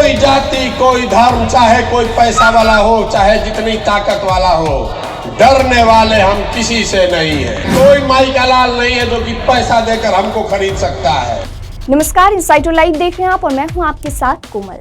कोई जाति, कोई धर्म, चाहे कोई पैसा वाला हो, चाहे जितनी ताकत वाला हो, डरने वाले हम किसी से नहीं है। कोई माई का लाल नहीं है जो कि पैसा देकर हमको खरीद सकता है। नमस्कार, इनसाइडर लाइव देख रहे हैं आप और मैं हूं आपके साथ कोमल।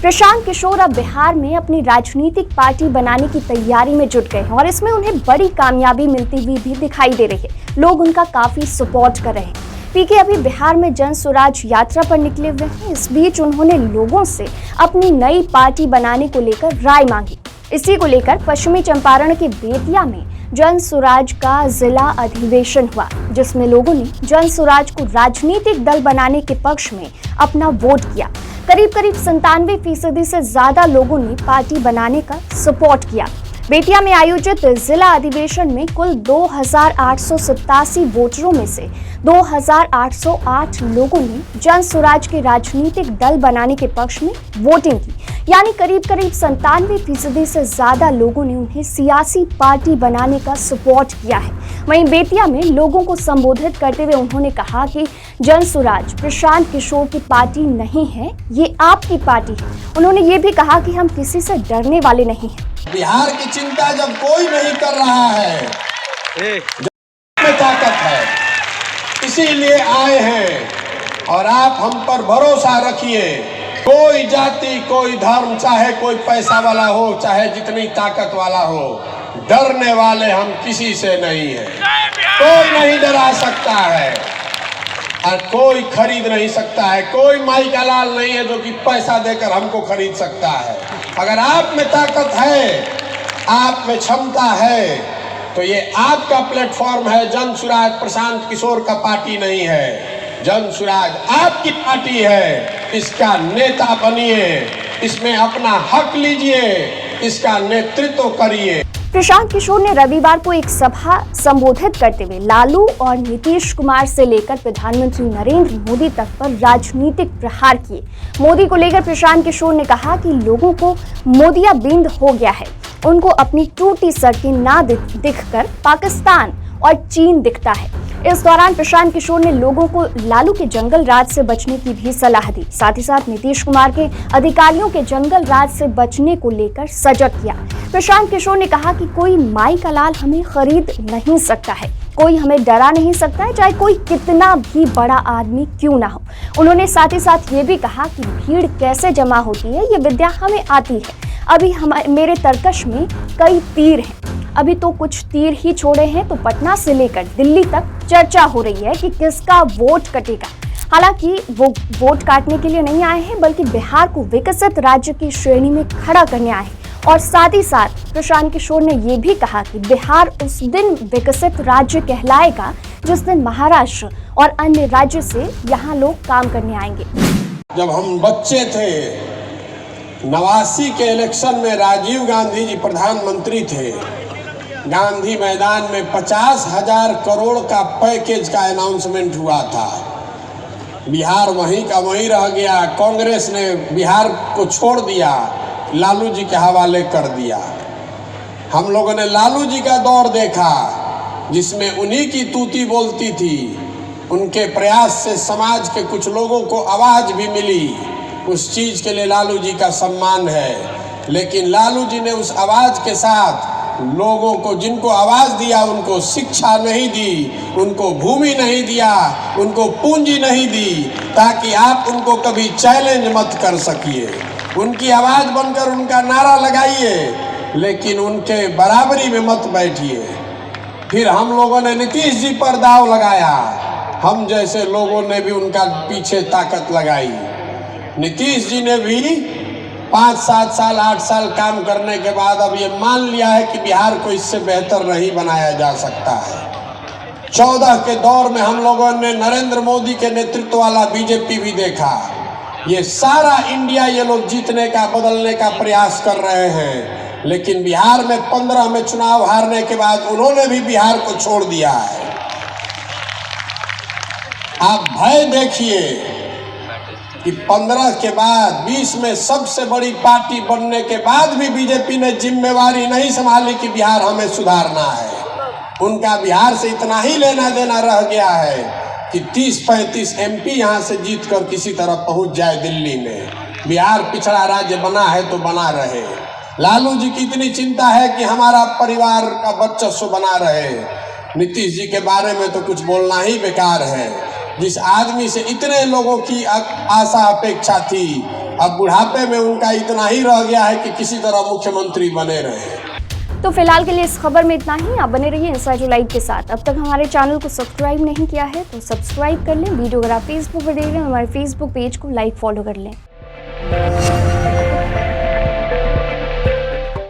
प्रशांत किशोर अब बिहार में अपनी राजनीतिक पार्टी बनाने की तैयारी में जुट गए हैं और इसमें उन्हें बड़ी कामयाबी मिलती हुई भी दिखाई दे रही है। लोग उनका काफी सपोर्ट कर रहे हैं। पीके अभी बिहार में जन स्वराज यात्रा पर निकले हुए हैं। इस बीच उन्होंने लोगों से अपनी नई पार्टी बनाने को लेकर राय मांगी। इसी को लेकर पश्चिमी चंपारण के बेतिया में जन स्वराज का जिला अधिवेशन हुआ, जिसमें लोगों ने जन स्वराज को राजनीतिक दल बनाने के पक्ष में अपना वोट किया। करीब 97% से ज्यादा लोगों ने पार्टी बनाने का सपोर्ट किया। बेतिया में आयोजित जिला अधिवेशन में कुल 2887 वोटरों में से 2808 लोगों ने जन स्वराज के राजनीतिक दल बनाने के पक्ष में वोटिंग की, यानी करीब 97% से ज्यादा लोगों ने उन्हें सियासी पार्टी बनाने का सपोर्ट किया है। वहीं बेतिया में लोगों को संबोधित करते हुए उन्होंने कहा कि जन स्वराज प्रशांत किशोर की पार्टी नहीं है, ये आपकी पार्टी है। उन्होंने ये भी कहा कि हम किसी से डरने वाले नहीं हैं। बिहार की चिंता जब कोई नहीं कर रहा है, में ताकत है, इसीलिए आए हैं और आप हम पर भरोसा रखिए। कोई जाति, कोई धर्म, चाहे कोई पैसा वाला हो, चाहे जितनी ताकत वाला हो, डरने वाले हम किसी से नहीं है। कोई नहीं डरा सकता है और कोई खरीद नहीं सकता है। कोई माई का लाल नहीं है जो कि पैसा देकर हमको खरीद सकता है। अगर आप में ताकत है, आप में क्षमता है, तो ये आपका प्लेटफॉर्म है। जन स्वराज प्रशांत किशोर का पार्टी नहीं है, जन स्वराज आपकी पार्टी है। इसका नेता बनिए, इसमें अपना हक लीजिए, इसका नेतृत्व करिए। प्रशांत किशोर ने रविवार को एक सभा संबोधित करते हुए लालू और नीतीश कुमार से लेकर प्रधानमंत्री नरेंद्र मोदी तक पर राजनीतिक प्रहार किए। मोदी को लेकर प्रशांत किशोर ने कहा कि लोगों को मोदियाबिंद हो गया है, उनको अपनी टूटी सड़कें ना दिखकर पाकिस्तान और चीन दिखता है। इस दौरान प्रशांत किशोर ने लोगों को लालू के जंगल राज से बचने की भी सलाह दी। साथ ही साथ नीतीश कुमार के अधिकारियों के जंगल राज से बचने को लेकर सजग किया। प्रशांत किशोर ने कहा कि कोई माई का लाल हमें खरीद नहीं सकता है, कोई हमें डरा नहीं सकता है, चाहे कोई कितना भी बड़ा आदमी क्यों ना हो। उन्होंने साथ ही साथ ये भी कहा कि भीड़ कैसे जमा होती है ये विद्या हमें आती है। अभी मेरे तरकश में कई तीर हैं, अभी तो कुछ तीर ही छोड़े हैं, तो पटना से लेकर दिल्ली तक चर्चा हो रही है कि किसका वोट कटेगा। हालांकि वो वोट काटने के लिए नहीं आए हैं, बल्कि बिहार को विकसित राज्य की श्रेणी में खड़ा करने आए हैं। और साथ ही साथ प्रशांत किशोर ने ये भी कहा कि बिहार उस दिन विकसित राज्य कहलाएगा जिस दिन महाराष्ट्र और अन्य राज्य से यहाँ लोग काम करने आएंगे। जब हम बच्चे थे, 89 के इलेक्शन में राजीव गांधी जी प्रधानमंत्री थे। गांधी मैदान में 50,000 करोड़ का पैकेज का अनाउंसमेंट हुआ था। बिहार वहीं का वहीं रह गया। कांग्रेस ने बिहार को छोड़ दिया, लालू जी के हवाले कर दिया। हम लोगों ने लालू जी का दौर देखा, जिसमें उन्हीं की तूती बोलती थी। उनके प्रयास से समाज के कुछ लोगों को आवाज भी मिली। उस चीज के लिए लालू जी का सम्मान है। लेकिन लालू जी ने उस आवाज के साथ लोगों को, जिनको आवाज दिया, उनको शिक्षा नहीं दी, उनको भूमि नहीं दिया, उनको पूंजी नहीं दी, ताकि आप उनको कभी चैलेंज मत कर सकिए। उनकी आवाज बनकर उनका नारा लगाइए, लेकिन उनके बराबरी में मत बैठिए। फिर हम लोगों ने नीतीश जी पर दाव लगाया। हम जैसे लोगों ने भी उनका पीछे ताकत लगाई। नीतीश जी ने भी 5, 7 साल, 8 साल काम करने के बाद अब ये मान लिया है कि बिहार को इससे बेहतर नहीं बनाया जा सकता है। 14 के दौर में हम लोगों ने नरेंद्र मोदी के नेतृत्व वाला बीजेपी भी देखा। ये सारा इंडिया ये लोग जीतने का, बदलने का प्रयास कर रहे हैं, लेकिन बिहार में 15 में चुनाव हारने के बाद उन्होंने भी बिहार को छोड़ दिया है। आप भय देखिए कि 15 के बाद 20 में सबसे बड़ी पार्टी बनने के बाद भी बीजेपी ने जिम्मेवारी नहीं संभाली कि बिहार हमें सुधारना है। उनका बिहार से इतना ही लेना देना रह गया है कि 30-35 MP यहाँ से जीतकर किसी तरह पहुंच जाए दिल्ली में। बिहार पिछड़ा राज्य बना है तो बना रहे। लालू जी की इतनी चिंता है कि हमारा परिवार का वर्चस्व बना रहे। नीतीश जी के बारे में तो कुछ बोलना ही बेकार है। जिस आदमी से इतने लोगों की आशा अपेक्षा थी, अब बुढ़ापे में उनका इतना ही रह गया है कि किसी तरह मुख्यमंत्री बने रहे। तो फिलहाल के लिए इस खबर में इतना ही। आप बने रहिए इंसाइडर लाइव के साथ। अब तक हमारे चैनल को सब्सक्राइब नहीं किया है तो सब्सक्राइब कर लें। वीडियो अगर आप फेसबुक पर देख रहे हैं, हमारे फेसबुक पेज को लाइक फॉलो कर लें।